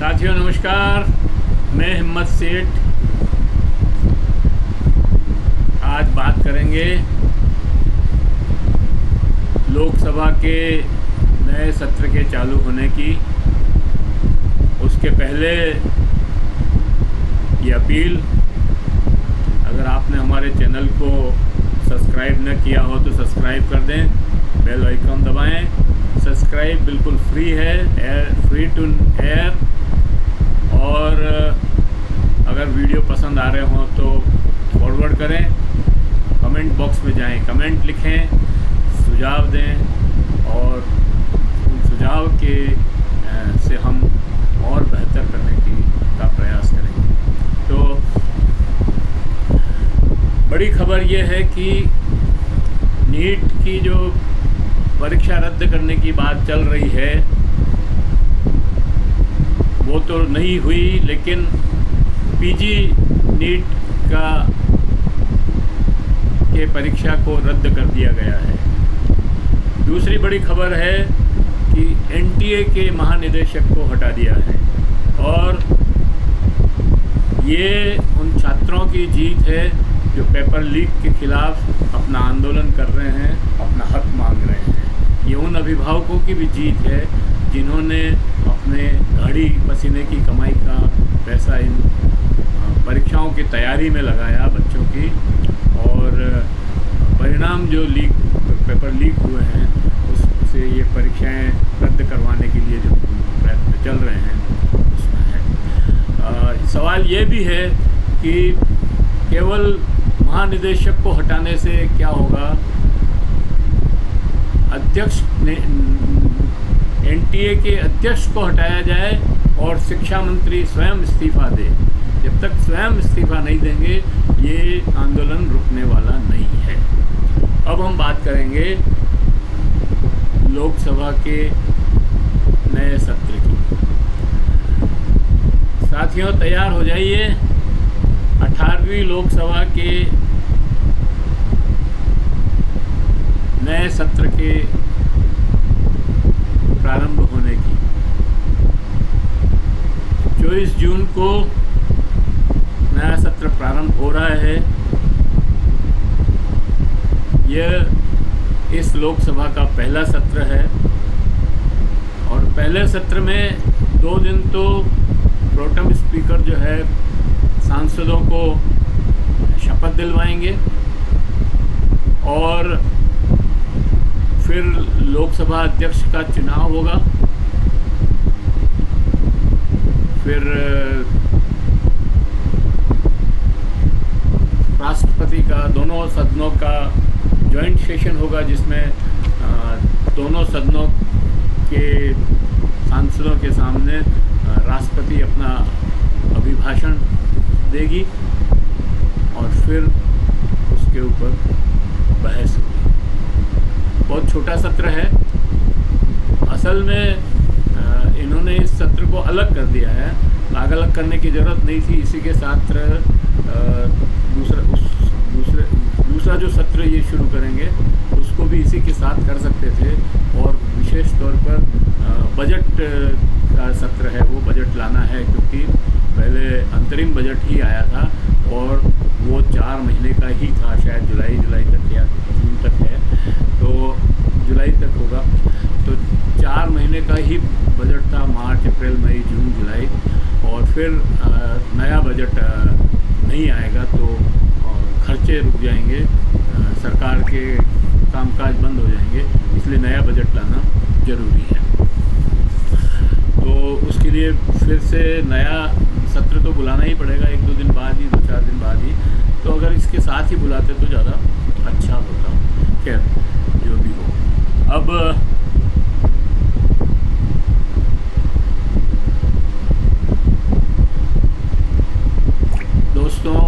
साथियों नमस्कार, मैं हिम्मत सेठ। आज बात करेंगे लोकसभा के नए सत्र के चालू होने की। उसके पहले ये अपील, अगर आपने हमारे चैनल को सब्सक्राइब न किया हो तो सब्सक्राइब कर दें, बेल आइकन दबाएं। सब्सक्राइब बिल्कुल फ्री है, फ्री टू एयर। और अगर वीडियो पसंद आ रहे हों तो फॉरवर्ड करें, कमेंट बॉक्स में जाएं, कमेंट लिखें, सुझाव दें और उन सुझाव के से हम और बेहतर करने का प्रयास करेंगे। तो बड़ी खबर ये है कि नीट की जो परीक्षा रद्द करने की बात चल रही है वो तो नहीं हुई, लेकिन पीजी नीट के परीक्षा को रद्द कर दिया गया है। दूसरी बड़ी खबर है कि एनटीए के महानिदेशक को हटा दिया है और ये उन छात्रों की जीत है जो पेपर लीक के खिलाफ अपना आंदोलन कर रहे हैं, अपना हक मांग रहे हैं। ये उन अभिभावकों की भी जीत है जिन्होंने अपने घड़ी पसीने की कमाई का पैसा इन परीक्षाओं की तैयारी में लगाया बच्चों की, और परिणाम जो पेपर लीक हुए हैं उससे ये परीक्षाएं रद्द करवाने के लिए जो प्रयत्न चल रहे हैं उसमें है। सवाल ये भी है कि केवल महानिदेशक को हटाने से क्या होगा। अध्यक्ष ने एनटीए के अध्यक्ष को हटाया जाए और शिक्षा मंत्री स्वयं इस्तीफा दे। जब तक स्वयं इस्तीफा नहीं देंगे ये आंदोलन रुकने वाला नहीं है। अब हम बात करेंगे लोकसभा के नए सत्र की। साथियों तैयार हो जाइए, 18वीं लोकसभा के नए सत्र के प्रारंभ होने की। 24 जून को नया सत्र प्रारंभ हो रहा है। यह इस लोकसभा का पहला सत्र है और पहले सत्र में 2 दिन तो प्रोटेम स्पीकर जो है सांसदों को शपथ दिलवाएंगे और फिर लोकसभा अध्यक्ष का चुनाव होगा। फिर राष्ट्रपति का दोनों सदनों का जॉइंट सेशन होगा जिसमें दोनों सदनों के सांसदों के सामने राष्ट्रपति अपना अभिभाषण देगी और फिर उसके ऊपर बहस होगी। बहुत छोटा सत्र है। असल में इन्होंने इस सत्र को अलग कर दिया है। अलग करने की ज़रूरत नहीं थी। इसी के साथ दूसरा जो सत्र ये शुरू करेंगे उसको भी इसी के साथ कर सकते थे। और विशेष तौर पर बजट का सत्र है, वो बजट लाना है क्योंकि पहले अंतरिम बजट ही आया था और वो 4 महीने का ही था, शायद जुलाई तक या जून तक है, तो जुलाई तक होगा। तो 4 महीने का ही बजट था, मार्च, अप्रैल, मई, जून, जुलाई, और फिर नया बजट नहीं आएगा तो खर्चे रुक जाएंगे, सरकार के कामकाज बंद हो जाएंगे, इसलिए नया बजट लाना ज़रूरी है। तो उसके लिए फिर से नया सत्र तो बुलाना ही पड़ेगा, 1-2 दिन बाद ही, 2-4 दिन बाद ही। तो अगर इसके साथ ही बुलाते तो ज़्यादा अच्छा होता। खैर जो भी हो, अब दोस्तों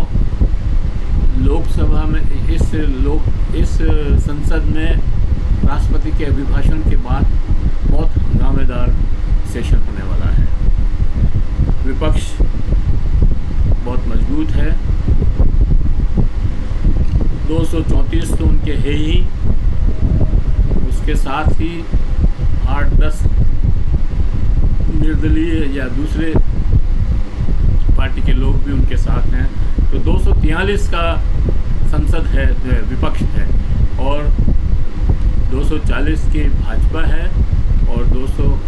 लोकसभा में इस संसद में राष्ट्रपति के अभिभाषण के बाद बहुत हंगामेदार सेशन होने वाला है। विपक्ष बहुत मजबूत है, 234 तो उनके है ही, उसके साथ ही 8-10 निर्दलीय या दूसरे पार्टी के लोग भी उनके साथ हैं। तो 243 का संसद है, विपक्ष है, और 240 की भाजपा है और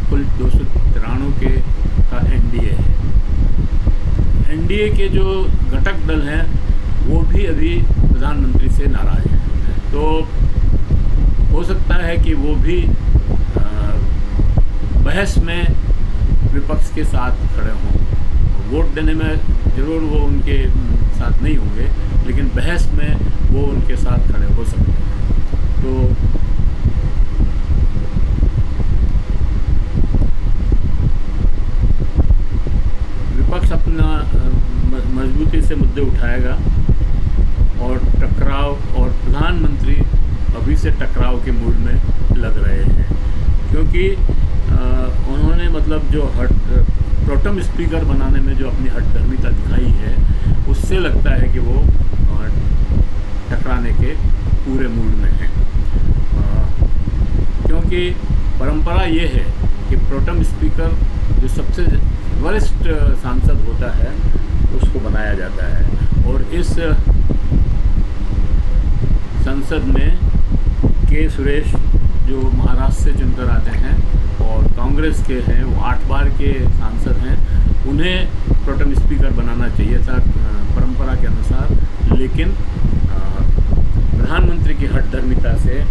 कुल 293 के का एनडीए है। एनडीए के जो घटक दल हैं वो भी अभी प्रधानमंत्री से नाराज़ हैं। तो हो सकता है कि वो भी बहस में विपक्ष के साथ खड़े हों। वोट देने में ज़रूर वो उनके साथ नहीं होंगे, लेकिन बहस में वो उनके साथ खड़े हो सकते हैं। तो विपक्ष अपना मजबूती से मुद्दे उठाएगा और टकराव, और प्रधानमंत्री अभी से टकराव के मूड में लग रहे हैं, क्योंकि उन्होंने मतलब जो प्रोटेम स्पीकर बनाने में जो अपनी हठधर्मिता दिखाई है, उससे लगता है कि वो टकराने के पूरे मूड में हैं। क्योंकि परंपरा ये है कि प्रोटेम स्पीकर जो सबसे वरिष्ठ सांसद होता है उसको बनाया जाता है, और इस संसद में के सुरेश जो महाराष्ट्र से चुनकर आते हैं और कांग्रेस के हैं, वो 8 बार के सांसद हैं, उन्हें प्रोटेम स्पीकर बनाना चाहिए था परंपरा के अनुसार, लेकिन प्रधानमंत्री की हठधर्मिता से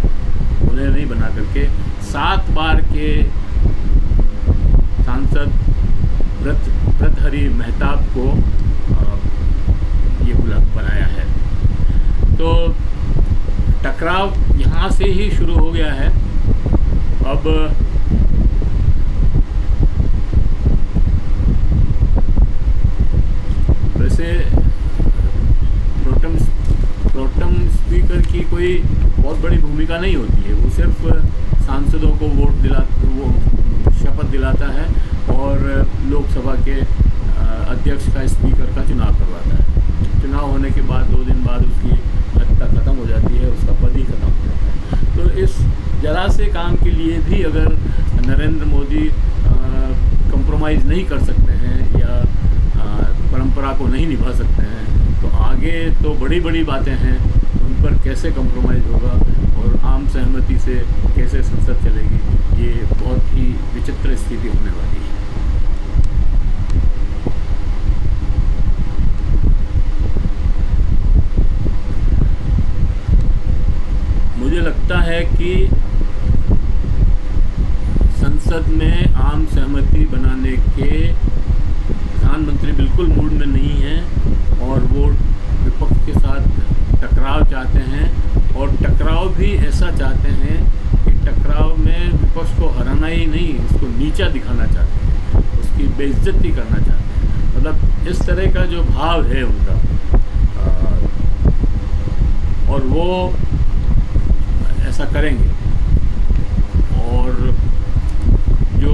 उन्हें नहीं बना करके 7 बार के सांसद भर्तृहरि मेहताब को ये बनाया है। तो टकराव यहाँ से ही शुरू हो गया है। अब वैसे प्रोटेम स्पीकर की कोई बहुत बड़ी भूमिका नहीं होती है, वो सिर्फ सांसदों को वो शपथ दिलाता है और लोकसभा के अध्यक्ष का स्पीकर का चुनाव करवाता है। चुनाव होने के बाद 2 दिन बाद उसकी सत्ता खत्म हो जाती है, उसका पद ही खत्म हो जाता है। तो इस जरा से काम के लिए भी अगर नरेंद्र मोदी कंप्रोमाइज़ नहीं कर सकते हैं या परंपरा को नहीं निभा सकते हैं, तो आगे तो बड़ी बड़ी बातें हैं, उन पर कैसे कंप्रोमाइज़ होगा और आम सहमति से कैसे संसद चलेगी, ये बहुत ही विचित्र स्थिति होने वाली है। मुझे लगता है कि संसद में आम सहमति बनाने के प्रधानमंत्री बिल्कुल मूड में नहीं हैं और वो विपक्ष के साथ टकराव चाहते हैं, और टकराव भी ऐसा चाहते हैं कि टकराव में विपक्ष को हराना ही नहीं, उसको नीचा दिखाना चाहते हैं, उसकी बेइज्जती करना चाहते हैं। मतलब इस तरह का जो भाव है उनका, और वो ऐसा करेंगे। और जो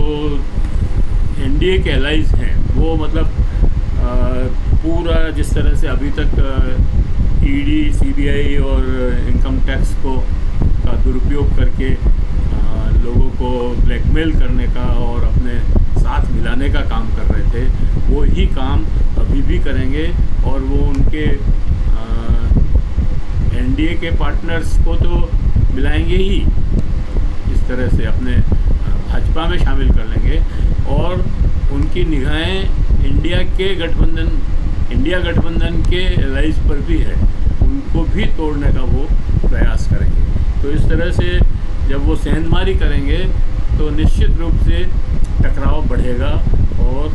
एनडीए के एलाइज हैं वो मतलब पूरा जिस तरह से अभी तक ईडी, सीबीआई और इनकम टैक्स का दुरुपयोग करके लोगों को ब्लैकमेल करने का और अपने साथ मिलाने का काम कर रहे थे, वो ही काम अभी भी करेंगे। और वो उनके एनडीए के पार्टनर्स को तो मिलाएंगे ही, इस तरह से अपने भाजपा में शामिल कर लेंगे, और उनकी निगाहें इंडिया गठबंधन के एलाइज पर भी है, उनको भी तोड़ने का वो प्रयास करेंगे। तो इस तरह से जब वो सेंधमारी करेंगे तो निश्चित रूप से टकराव बढ़ेगा और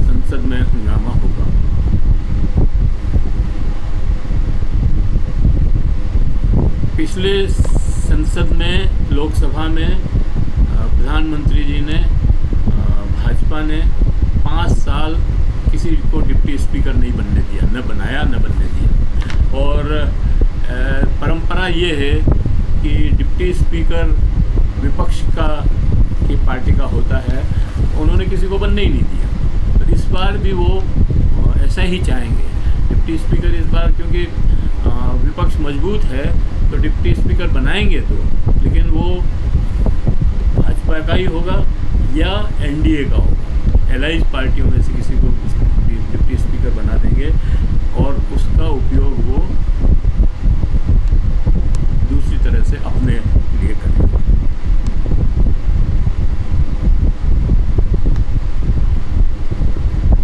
संसद में हंगामा होगा। पिछले संसद में, लोकसभा में प्रधानमंत्री जी ने, भाजपा ने 5 साल किसी को डिप्टी स्पीकर नहीं बनने दिया, न बनाया न बनने दिया। और परंपरा ये है कि डिप्टी स्पीकर विपक्ष की पार्टी का होता है, उन्होंने किसी को बनने ही नहीं दिया। तो इस बार भी वो ऐसा ही चाहेंगे डिप्टी स्पीकर इस बार, क्योंकि विपक्ष मजबूत है तो डिप्टी स्पीकर बनाएंगे तो, लेकिन वो भाजपा भाजपा का ही होगा या एनडीए का होगा। एलाइज पार्टियों में से किसी को डिप्टी स्पीकर बना देंगे और उसका उपयोग वो दूसरी तरह से अपने लिए करेंगे।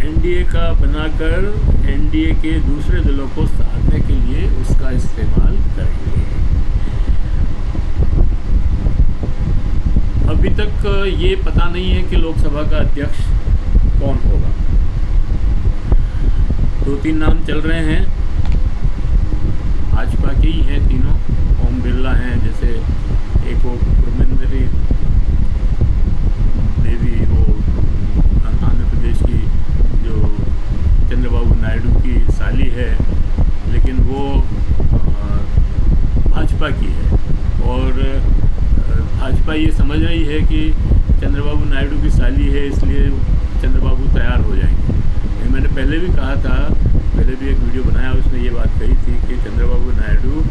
एनडीए का बनाकर एनडीए के दूसरे दलों को साधने के लिए उसका इस्तेमाल करेंगे। अभी तक ये पता नहीं है कि लोकसभा का अध्यक्ष कौन होगा। 2-3 नाम चल रहे हैं, भाजपा के ही हैं तीनों। ओम बिरला हैं, जैसे एक वो पुरमेंद्री देवी, वो आंध्र प्रदेश की जो चंद्रबाबू नायडू की साली है, लेकिन वो भाजपा की है और भाजपा ये समझ रही है कि चंद्रबाबू नायडू की साली है, इसलिए चंद्रबाबू तैयार हो जाएंगे। मैंने पहले भी कहा था, पहले भी एक वीडियो बनाया, उसमें ये बात कही थी कि चंद्रबाबू नायडू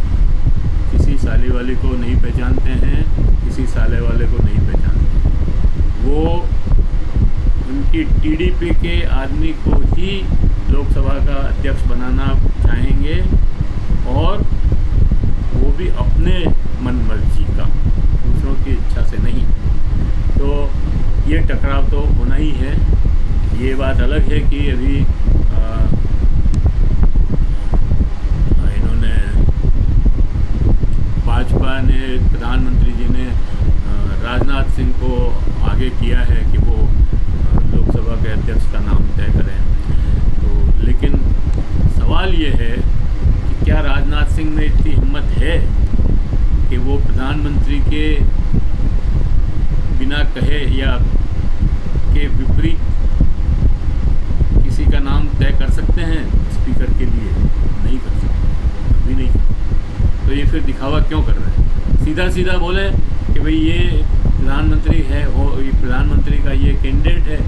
किसी साले वाले को नहीं पहचानते हैं, किसी साले वाले को नहीं पहचानते। वो उनकी टीडीपी के आदमी को ही लोकसभा का अध्यक्ष बनाना चाहेंगे और वो भी अपने मन मर्जी का, दूसरों की इच्छा से नहीं। तो ये टकराव तो होना ही है। ये बात अलग है कि अभी इन्होंने भाजपा ने, प्रधानमंत्री जी ने राजनाथ सिंह को आगे किया है कि वो लोकसभा के अध्यक्ष का नाम तय करें। तो लेकिन सवाल ये है कि क्या राजनाथ सिंह में इतनी हिम्मत है कि वो प्रधानमंत्री के बिना कहे या के विपरीत किसी का नाम तय कर सकते हैं स्पीकर के लिए? नहीं कर सकते, अभी नहीं कर। तो ये फिर दिखावा क्यों कर रहे हैं? सीधा सीधा बोले कि भाई ये प्रधानमंत्री है, वो ये प्रधानमंत्री का ये कैंडिडेट है,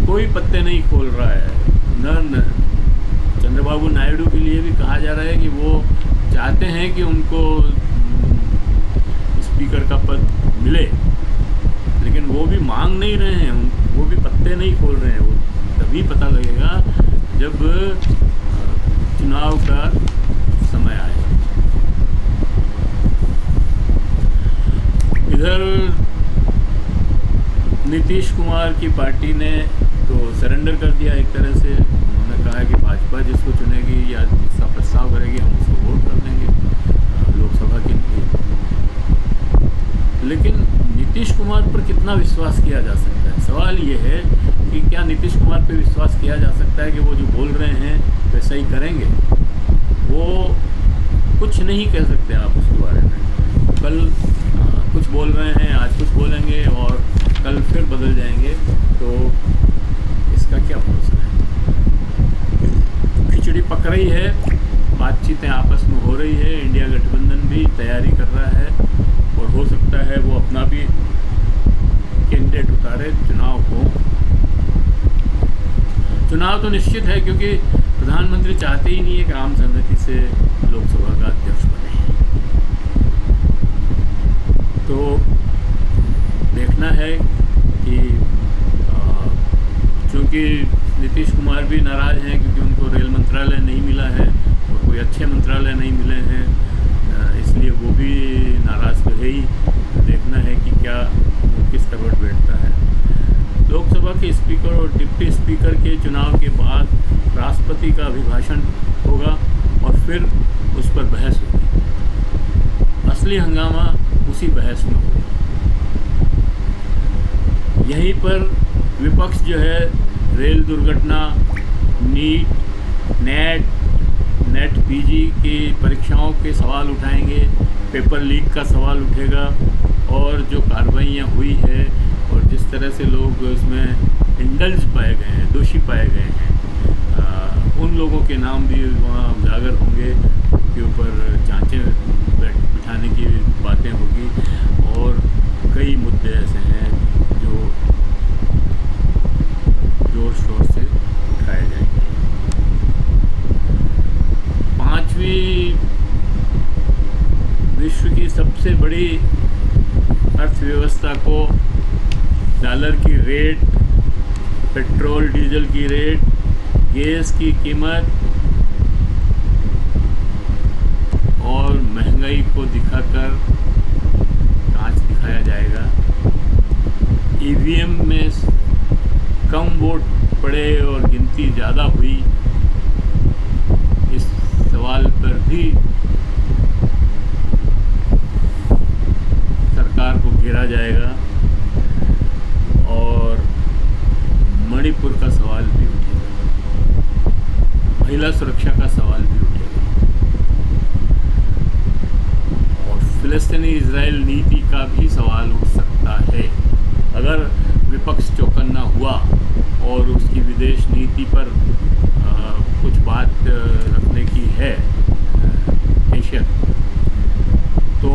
कोई पत्ते नहीं खोल रहा है। न चंद्रबाबू नायडू के लिए भी कहा जा रहा है कि वो चाहते हैं कि उनको स्पीकर का पद मिले, लेकिन वो भी मांग नहीं रहे हैं, वो भी पत्ते नहीं खोल रहे हैं। वो तभी पता लगेगा जब चुनाव का समय आए। इधर नीतीश कुमार की पार्टी ने तो सरेंडर कर दिया एक तरह से। उन्होंने कहा कि भाजपा जिसको चुनेगी या जिसका प्रस्ताव करेगी हम उसको वोट कर देंगे लोकसभा के लिए। लेकिन नीतीश कुमार पर कितना विश्वास किया जा सकता है? सवाल ये है कि क्या नीतीश कुमार पर विश्वास किया जा सकता है कि वो जो बोल रहे हैं वैसा ही करेंगे? वो कुछ नहीं कह सकते आप उसके बारे में। कल कुछ बोल रहे हैं, आज कुछ बोलेंगे और कल फिर बदल जाएंगे, तो इसका क्या भरोसा है? खिचड़ी पक रही है, बातचीतें आपस में हो रही है, इंडिया गठबंधन भी तैयारी कर रहा है और हो सकता है वो अपना भी कैंडिडेट उतारे चुनाव हो। चुनाव तो निश्चित है, क्योंकि प्रधानमंत्री चाहते ही नहीं है कि आम सहमति से लोकसभा का अध्यक्ष बने। तो देखना है कि चूँकि नीतीश कुमार भी नाराज़ हैं क्योंकि उनको रेल मंत्रालय नहीं मिला है और कोई अच्छे मंत्रालय नहीं मिले हैं, इसलिए वो भी नाराज़ तो है ही। देखना है कि क्या वो किस तरह बैठता है। लोकसभा के स्पीकर और डिप्टी स्पीकर के चुनाव के बाद राष्ट्रपति का अभिभाषण होगा और फिर उस पर बहस होगी। असली हंगामा उसी बहस में होगा। यहीं पर विपक्ष जो है रेल दुर्घटना, नेट पीजी की परीक्षाओं के सवाल उठाएंगे, पेपर लीक का सवाल उठेगा और जो कार्रवाइयाँ हुई है और जिस तरह से लोग उसमें इंडल्ज पाए गए हैं, दोषी पाए गए हैं, उन लोगों के नाम भी वहाँ उजागर होंगे, उनके ऊपर जांचें बिठाने की बातें होगी और कई मुद्दे ऐसे हैं जो जोर शोर से उठाए जाएंगे। 5वीं विश्व की सबसे बड़ी अर्थव्यवस्था को डॉलर की रेट, पेट्रोल डीजल की रेट, गैस की कीमत और महंगाई को दिखाकर कांच दिखाया जाएगा। ईवीएम में कम वोट पड़े और गिनती ज़्यादा हुई, इस सवाल पर भी सरकार को घेरा जाएगा और मणिपुर का सवाल भी उठेगा, महिला सुरक्षा का सवाल भी उठेगा और फिलिस्तीनी इजराइल नीति का भी सवाल उठ सकता है। अगर विपक्ष चौकन्ना हुआ और उसकी विदेश नीति पर कुछ बात रखने की है हैसियत, तो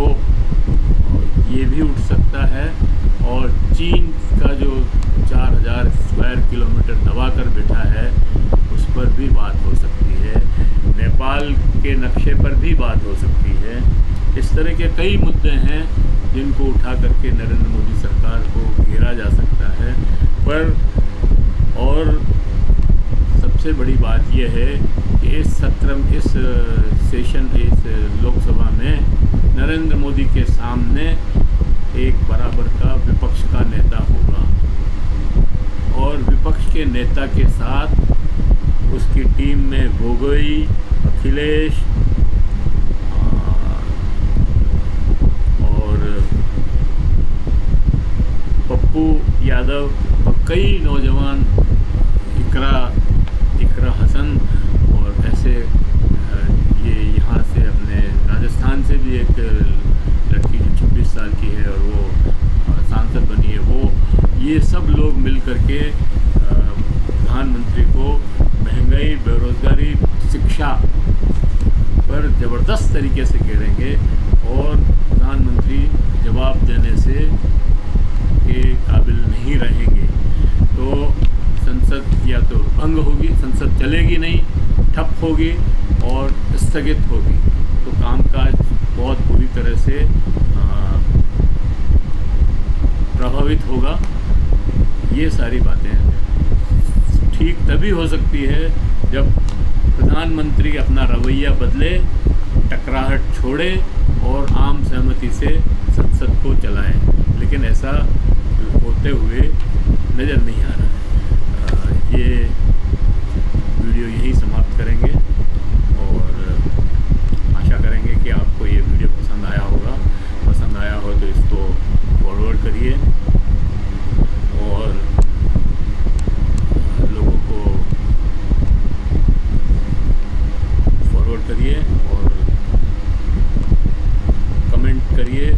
ये भी उठ सकता है और चीन का जो 4000 स्क्वायर किलोमीटर दबा कर बैठा है उस पर भी बात हो सकती है, नेपाल के नक्शे पर भी बात हो सकती है। इस तरह के कई मुद्दे हैं जिनको उठा करके नरेंद्र मोदी सरकार को घेरा जा सकता है। पर और सबसे बड़ी बात यह है कि इस सेशन, इस लोकसभा में नरेंद्र मोदी के सामने एक बराबर का विपक्ष का नेता होगा और विपक्ष के नेता के साथ उसकी टीम में गोगोई, अखिलेश और पप्पू यादव और कई नौजवान, इकरा हसन और ऐसे ये यहाँ से अपने राजस्थान से भी एक लड़की जो 26 साल की है और वो सांसद बनी है, वो ये सब लोग मिल करके प्रधानमंत्री को महंगाई, बेरोजगारी, शिक्षा पर ज़बरदस्त तरीके से घेरेंगे और प्रधानमंत्री जवाब देने से के काबिल नहीं रहेंगे। तो संसद या तो भंग होगी, संसद चलेगी नहीं, ठप होगी और स्थगित होगी, तो कामकाज बहुत बुरी तरह से प्रभावित होगा। ये सारी बातें ठीक तभी हो सकती है जब प्रधानमंत्री अपना रवैया बदले, टकराहट छोड़े और आम सहमति से संसद को चलाएं, लेकिन ऐसा होते हुए नज़र नहीं आ रहा है। ये वीडियो यहीं समाप्त करेंगे और आशा करेंगे कि आपको ये वीडियो पसंद आया होगा। पसंद आया हो तो इसको फॉरवर्ड करिए और लोगों को फॉरवर्ड करिए और कमेंट करिए